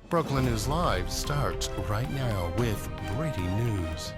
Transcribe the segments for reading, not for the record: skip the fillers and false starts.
Brooklyn is Live starts right now with breaking news.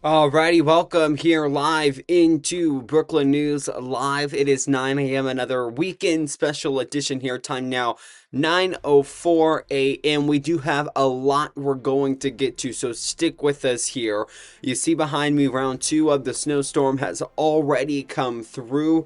Alrighty, welcome here live into Brooklyn News Live. It is 9 a.m., another weekend special edition here. Time now 9:04 a.m. We do have a lot we're going to get to, so stick with us here. You see behind me, round two of the snowstorm has already come through.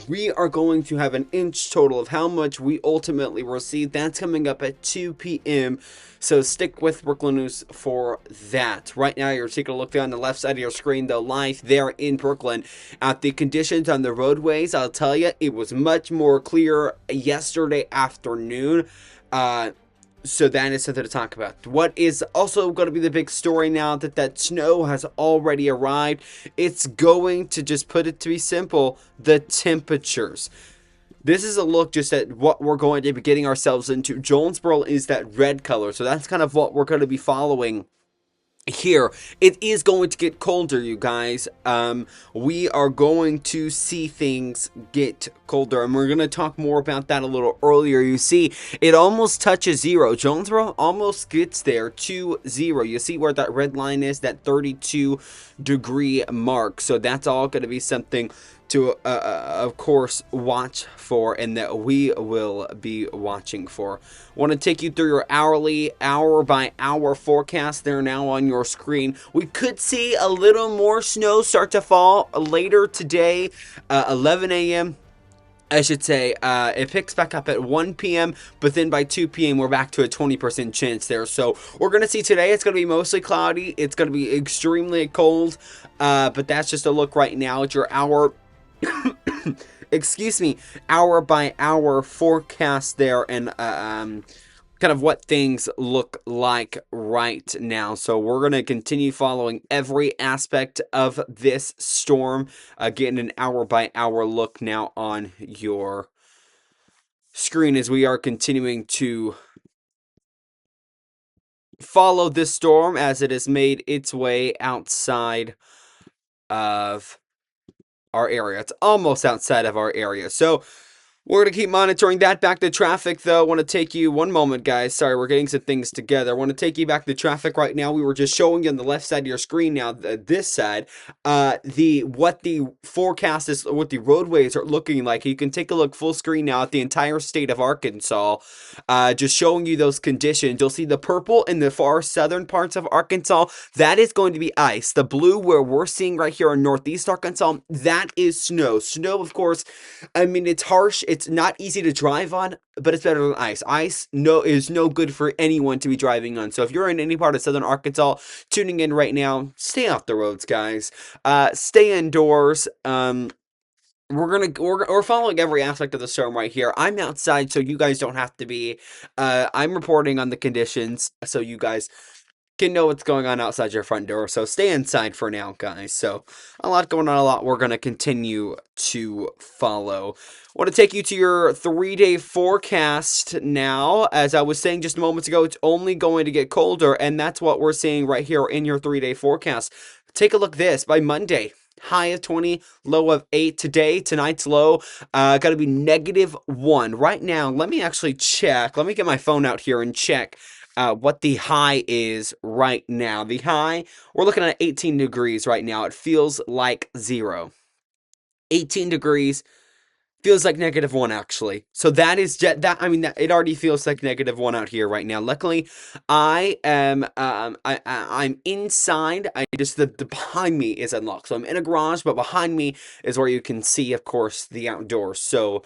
We are going to have an inch total of how much we ultimately receive. That's coming up at 2 p.m. So stick with Brooklyn News for that. Right now, you're taking a look there on the left side of your screen, the live there in Brooklyn. At the conditions on the roadways, I'll tell you, it was much more clear yesterday afternoon. So that is something to talk about. What is also going to be the big story now that snow has already arrived, it's going to, just put it to be simple, the temperatures. This is a look just at what we're going to be getting ourselves into. Jonesboro is that red color, so that's kind of what we're going to be following here. It is going to get colder, you guys. We are going to see things get colder, and we're going to talk more about that a little earlier. You see, it almost touches zero. Jonesboro almost gets there to zero. You see where that red line is, that 32-degree mark. So that's all going to be something to, of course, watch for, and that we will be watching for. Want to take you through your hourly, hour-by-hour forecast there now on your screen. We could see a little more snow start to fall later today, 11 a.m. I should say. It picks back up at 1 p.m., but then by 2 p.m. we're back to a 20% chance there. So we're going to see today it's going to be mostly cloudy. It's going to be extremely cold, but that's just a look right now at your hour excuse me, hour by hour forecast there, and kind of what things look like right now. So we're going to continue following every aspect of this storm. Getting an hour by hour look now on your screen as we are continuing to follow this storm as it has made its way outside of our area. It's almost outside of our area. So we're going to keep monitoring that. Back to traffic, though. I want to take you one moment, guys. Sorry, we're getting some things together. I want to take you back to traffic right now. We were just showing you on the left side of your screen now, this side, what the forecast is, what the roadways are looking like. You can take a look full screen now at the entire state of Arkansas, just showing you those conditions. You'll see the purple in the far southern parts of Arkansas. That is going to be ice. The blue, where we're seeing right here in northeast Arkansas, that is snow. Snow, of course, I mean, it's harsh. It's not easy to drive on, but it's better than ice. Ice is no good for anyone to be driving on. So if you're in any part of southern Arkansas tuning in right now, stay off the roads, guys. Stay indoors. We're following every aspect of the storm right here. I'm outside, so you guys don't have to be. I'm reporting on the conditions, so you guys can know what's going on outside your front door. So stay inside for now, guys. So a lot going on, a lot we're going to continue to follow. Want to take you to your 3-day forecast now. As I was saying just moments ago, it's only going to get colder, and that's what we're seeing right here in your 3-day forecast. Take a look at this. By Monday, high of 20, low of 8. Tonight's low, got to be -1. Right now, let me actually check. Let me get my phone out here and check what the high is right now. The high, we're looking at 18 degrees right now. It feels like 0. 18 degrees feels like -1, actually. So that is I mean, it already feels like -1 out here right now. Luckily, I am I'm inside. I just the behind me is unlocked, so I'm in a garage, but behind me is where you can see, of course, the outdoors. So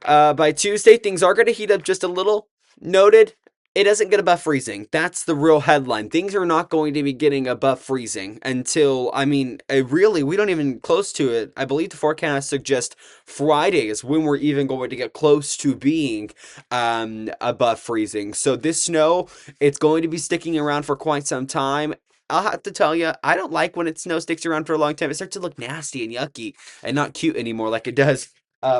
by Tuesday, things are going to heat up just a little. Noted, it doesn't get above freezing. That's the real headline. Things are not going to be getting above freezing until, I mean, really, we don't even close to it. I believe the forecast suggests Friday is when we're even going to get close to being above freezing. So this snow, it's going to be sticking around for quite some time. I'll have to tell you, I don't like when snow sticks around for a long time. It starts to look nasty and yucky and not cute anymore like it does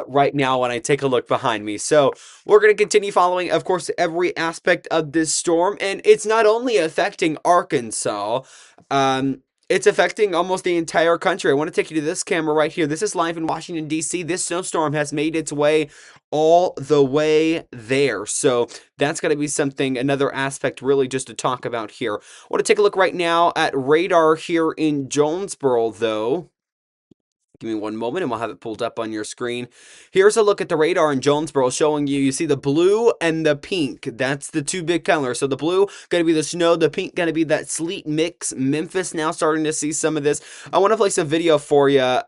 right now when I take a look behind me. So we're going to continue following, of course, every aspect of this storm, and it's not only affecting Arkansas. It's affecting almost the entire country. I want to take you to this camera right here. This is live in Washington, D.C. This snowstorm has made its way all the way there. So that's going to be something, another aspect really just to talk about here. I want to take a look right now at radar here in Jonesboro, though. Give me one moment and we'll have it pulled up on your screen. Here's a look at the radar in Jonesboro showing you see the blue and the pink. That's the two big colors. So the blue going to be the snow, the pink going to be that sleet mix. Memphis now starting to see some of this. I want to play some video for you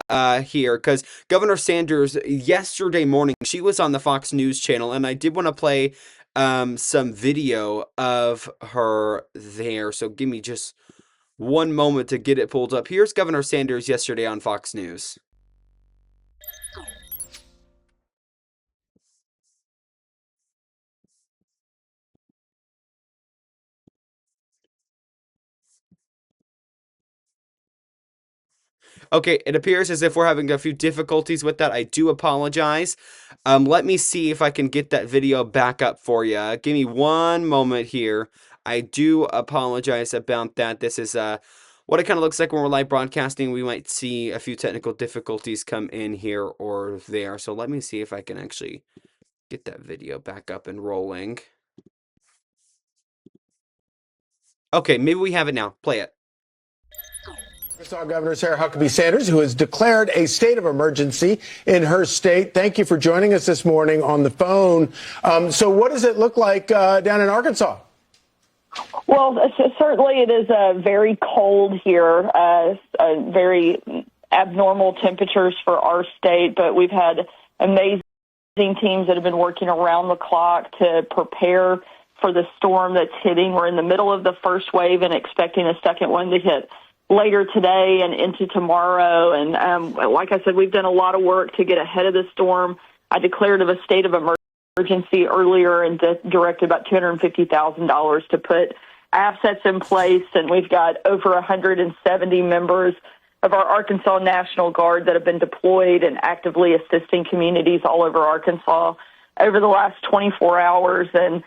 here because Governor Sanders yesterday morning, she was on the Fox News channel, and I did want to play some video of her there. So give me just one moment to get it pulled up. Here's Governor Sanders yesterday on Fox News. Okay, it appears as if we're having a few difficulties with that. I do apologize. Let me see if I can get that video back up for you. Give me one moment here. I do apologize about that. This is what it kind of looks like when we're live broadcasting. We might see a few technical difficulties come in here or there. So let me see if I can actually get that video back up and rolling. Okay, maybe we have it now. Play it. Arkansas Governor Sarah Huckabee Sanders, who has declared a state of emergency in her state. Thank you for joining us this morning on the phone. So what does it look like down in Arkansas? Well, certainly it is very cold here, very abnormal temperatures for our state, but we've had amazing teams that have been working around the clock to prepare for the storm that's hitting. We're in the middle of the first wave and expecting a second one to hit later today and into tomorrow. And like I said, we've done a lot of work to get ahead of the storm. I declared a state of emergency earlier and directed about $250,000 to put assets in place. And we've got over 170 members of our Arkansas National Guard that have been deployed and actively assisting communities all over Arkansas over the last 24 hours. And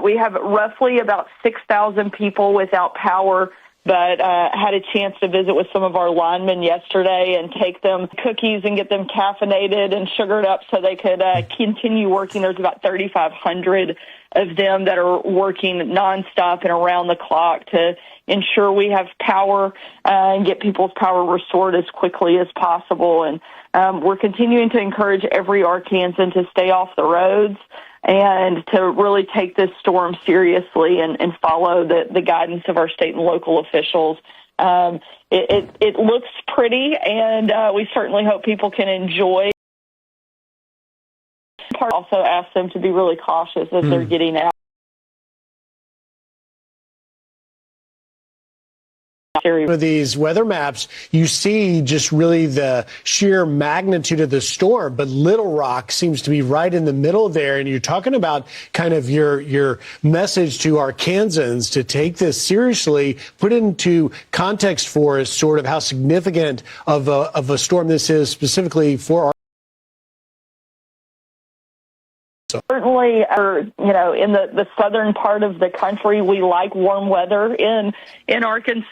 we have roughly about 6,000 people without power, but had a chance to visit with some of our linemen yesterday and take them cookies and get them caffeinated and sugared up so they could continue working. There's about 3,500 of them that are working nonstop and around the clock to ensure we have power and get people's power restored as quickly as possible. And we're continuing to encourage every Arkansan to stay off the roads and to really take this storm seriously and follow the guidance of our state and local officials. It looks pretty, and we certainly hope people can enjoy. Also ask them to be really cautious as they're getting out. With these weather maps, you see just really the sheer magnitude of the storm, but Little Rock seems to be right in the middle there. And you're talking about kind of your message to Arkansans to take this seriously, put it into context for us, sort of how significant of a storm this is specifically for our. Certainly, in the southern part of the country, we like warm weather. In Arkansas,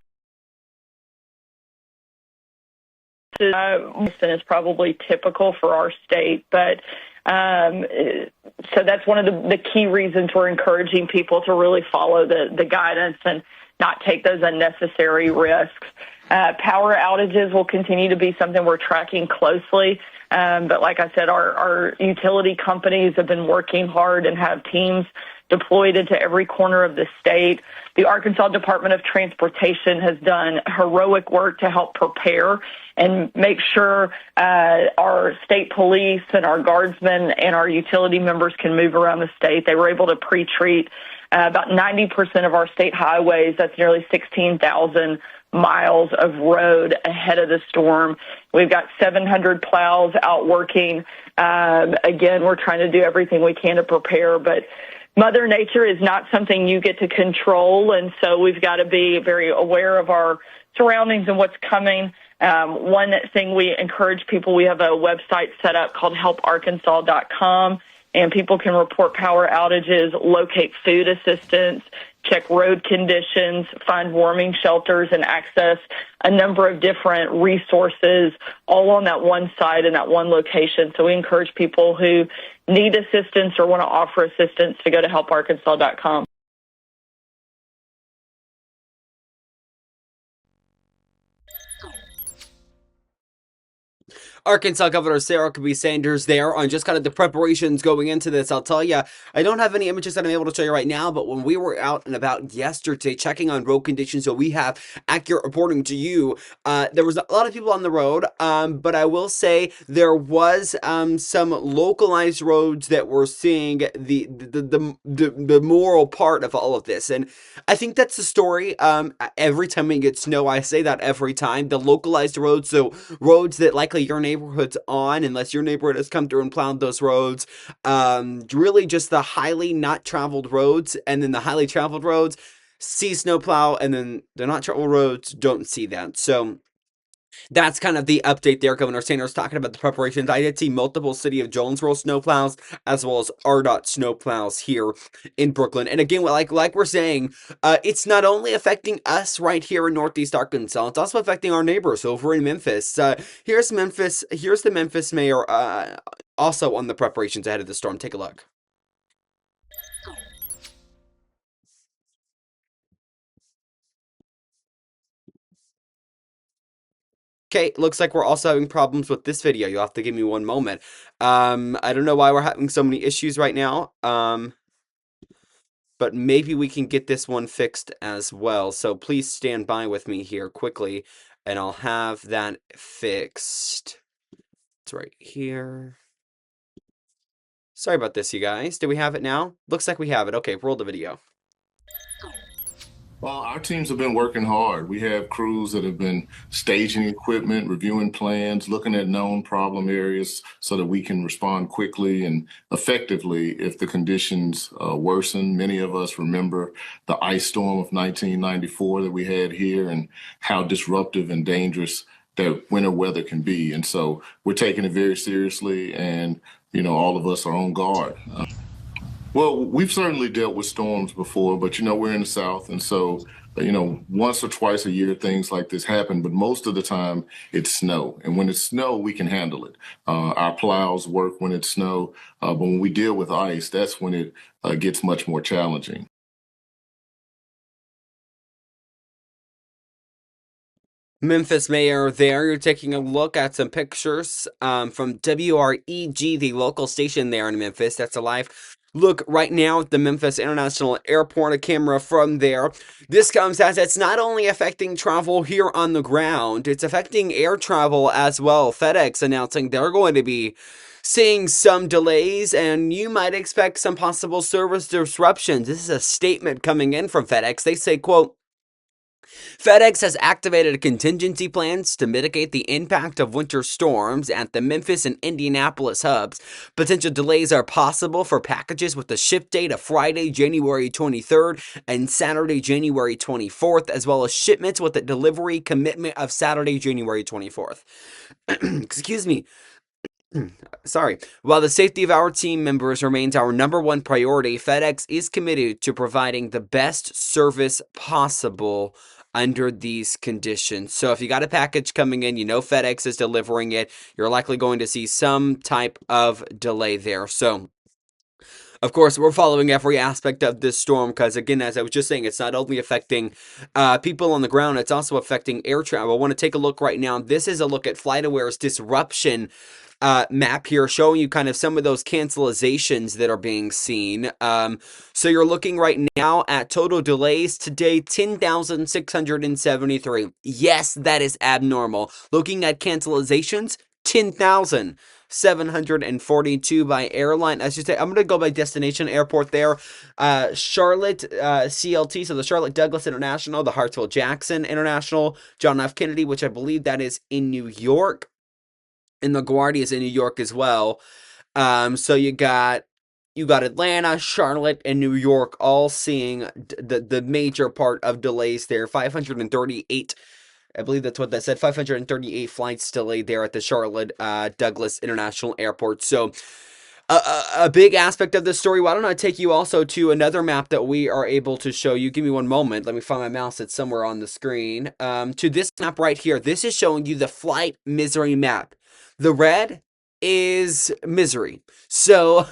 is probably typical for our state, but so that's one of the key reasons we're encouraging people to really follow the guidance and not take those unnecessary risks. Power outages will continue to be something we're tracking closely. But like I said, our utility companies have been working hard and have teams deployed into every corner of the state. The Arkansas Department of Transportation has done heroic work to help prepare and make sure our state police and our guardsmen and our utility members can move around the state. They were able to pre-treat about 90% of our state highways. That's nearly 16,000 miles of road ahead of the storm. We've got 700 plows out working. Again, we're trying to do everything we can to prepare, but Mother Nature is not something you get to control, and so we've got to be very aware of our surroundings and what's coming. One thing we encourage people, we have a website set up called helparkansas.com, and people can report power outages, locate food assistance, check road conditions, find warming shelters, and access a number of different resources all on that one site in that one location. So we encourage people who need assistance or want to offer assistance to go to helparkansas.com. Arkansas Governor Sarah Huckabee Sanders there on just kind of the preparations going into this. I'll tell you, I don't have any images that I'm able to show you right now, but when we were out and about yesterday checking on road conditions so we have accurate reporting to you, there was a lot of people on the road, but I will say there was some localized roads that were seeing the moral part of all of this. And I think that's the story. Every time we get snow, I say that every time. The localized roads, so roads that likely your neighborhood's on, unless your neighborhood has come through and plowed those roads. Really just the highly not traveled roads, and then the highly traveled roads see snowplow, and then the not traveled roads don't see that. So that's kind of the update there. Governor Sanders talking about the preparations. I did see multiple City of Jonesboro snowplows as well as RDOT snowplows here in Brookland. And again, like we're saying, it's not only affecting us right here in Northeast Arkansas, it's also affecting our neighbors over in Memphis. Here's Memphis. Here's the Memphis mayor also on the preparations ahead of the storm. Take a look. Okay, looks like we're also having problems with this video. You'll have to give me one moment. I don't know why we're having so many issues right now. But maybe we can get this one fixed as well. So please stand by with me here quickly, and I'll have that fixed. It's right here. Sorry about this, you guys. Do we have it now? Looks like we have it. Okay, roll the video. Well, our teams have been working hard. We have crews that have been staging equipment, reviewing plans, looking at known problem areas so that we can respond quickly and effectively if the conditions worsen. Many of us remember the ice storm of 1994 that we had here and how disruptive and dangerous that winter weather can be. And so we're taking it very seriously, and, all of us are on guard. Well, we've certainly dealt with storms before, but we're in the South, and so once or twice a year things like this happen. But most of the time it's snow, and when it's snow, we can handle it. Our plows work when it's snow, but when we deal with ice, that's when it gets much more challenging. Memphis mayor there. You're taking a look at some pictures from WREG, the local station there in Memphis. That's a live look right now at the Memphis International Airport, a camera from there. This comes as it's not only affecting travel here on the ground, it's affecting air travel as well. FedEx announcing they're going to be seeing some delays, and you might expect some possible service disruptions. This is a statement coming in from FedEx. They say, quote, FedEx has activated contingency plans to mitigate the impact of winter storms at the Memphis and Indianapolis hubs. Potential delays are possible for packages with the ship date of Friday, January 23rd and Saturday, January 24th, as well as shipments with a delivery commitment of Saturday, January 24th. Excuse me. Sorry. While the safety of our team members remains our number one priority, FedEx is committed to providing the best service possible under these conditions. So if you got a package coming in, FedEx is delivering it, you're likely going to see some type of delay there. So of course, we're following every aspect of this storm because, again, as I was just saying, it's not only affecting people on the ground, it's also affecting air travel. I want to take a look right now. This is a look at FlightAware's disruption map here, showing you kind of some of those cancelizations that are being seen. So you're looking right now at total delays today, 10,673. Yes, that is abnormal. Looking at cancelizations, 10,742 by airline. As you say, I'm going to go by destination airport there. Charlotte CLT, so the Charlotte Douglas International, the Hartsfield Jackson International, John F. Kennedy, which I believe that is in New York. And LaGuardia is in New York as well. So you got Atlanta, Charlotte, and New York all seeing the major part of delays there. 538, I believe that's what that said. 538 flights delayed there at the Charlotte Douglas International Airport. So a big aspect of this story. Why don't I take you also to another map that we are able to show you? Give me one moment. Let me find my mouse. It's somewhere on the screen. To this map right here. This is showing you the flight misery map. The red is misery. So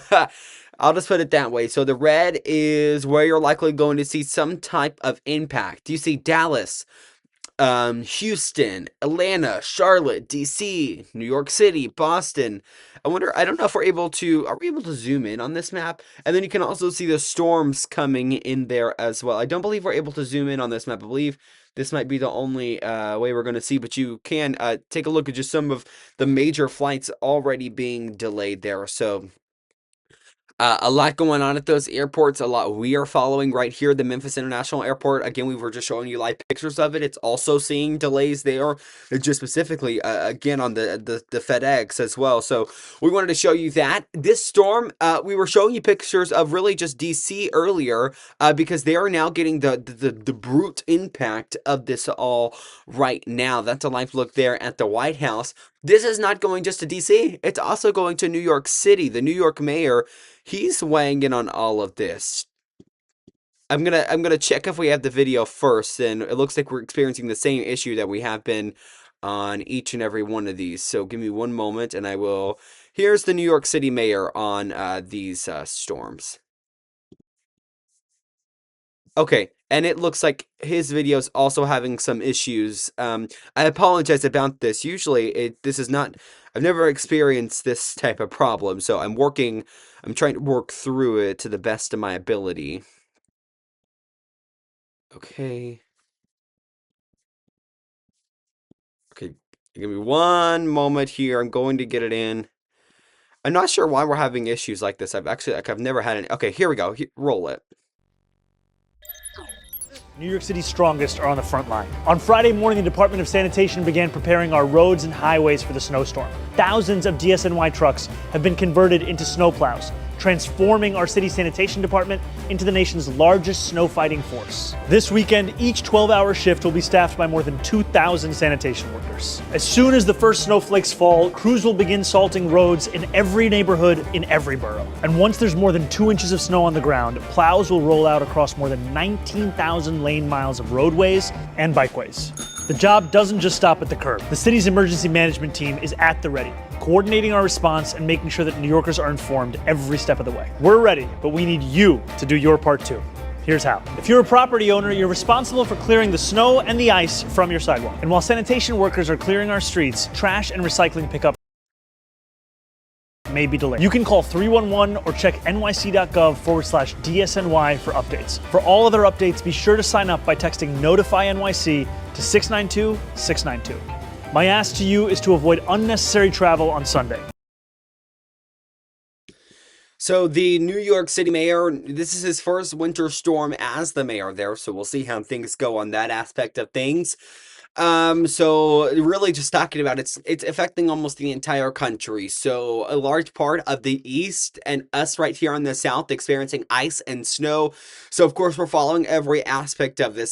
I'll just put it that way. So the red is where you're likely going to see some type of impact. You see Dallas, Houston, Atlanta, Charlotte, DC, New York City, Boston. I don't know if are we able to zoom in on this map? And then you can also see the storms coming in there as well. I don't believe we're able to zoom in on this map. I believe this might be the only way we're going to see, but you can take a look at just some of the major flights already being delayed there. So a lot going on at those airports. A lot we are following right here, the Memphis International Airport. Again, we were just showing you live pictures of it. It's also seeing delays there, just specifically again on the FedEx as well. So we wanted to show you that this storm. We were showing you pictures of really just DC earlier because they are now getting the brute impact of this all right now. That's a live look there at the White House. This is not going just to DC. It's also going to New York City. The New York mayor, he's weighing in on all of this. I'm gonna check if we have the video first, and it looks like we're experiencing the same issue that we have been on each and every one of these. So give me one moment, and I will. Here's the New York City mayor on these storms. Okay, and it looks like his video's also having some issues. I apologize about this. Usually, this is not. I've never experienced this type of problem, so I'm trying to work through it to the best of my ability. Okay. Okay, give me one moment here. I'm going to get it in. I'm not sure why we're having issues like this. I've never had any. Okay, here we go. Roll it. New York City's strongest are on the front line. On Friday morning, the Department of Sanitation began preparing our roads and highways for the snowstorm. Thousands of DSNY trucks have been converted into snowplows, transforming our city sanitation department into the nation's largest snow fighting force. This weekend, each 12-hour shift will be staffed by more than 2,000 sanitation workers. As soon as the first snowflakes fall, crews will begin salting roads in every neighborhood in every borough. And once there's more than 2 inches of snow on the ground, plows will roll out across more than 19,000 lane miles of roadways and bikeways. The job doesn't just stop at the curb. The city's emergency management team is at the ready, coordinating our response and making sure that New Yorkers are informed every step of the way. We're ready, but we need you to do your part too. Here's how. If you're a property owner, you're responsible for clearing the snow and the ice from your sidewalk. And while sanitation workers are clearing our streets, trash and recycling pickup may be delayed. You can call 311 or check nyc.gov/DSNY for updates. For all other updates, be sure to sign up by texting Notify NYC to 692-692. My ask to you is to avoid unnecessary travel on Sunday. So the New York City mayor, this is his first winter storm as the mayor there, so we'll see how things go on that aspect of things. So really just talking about it's affecting almost the entire country. So a large part of the East and us right here in the South experiencing ice and snow. So of course we're following every aspect of this.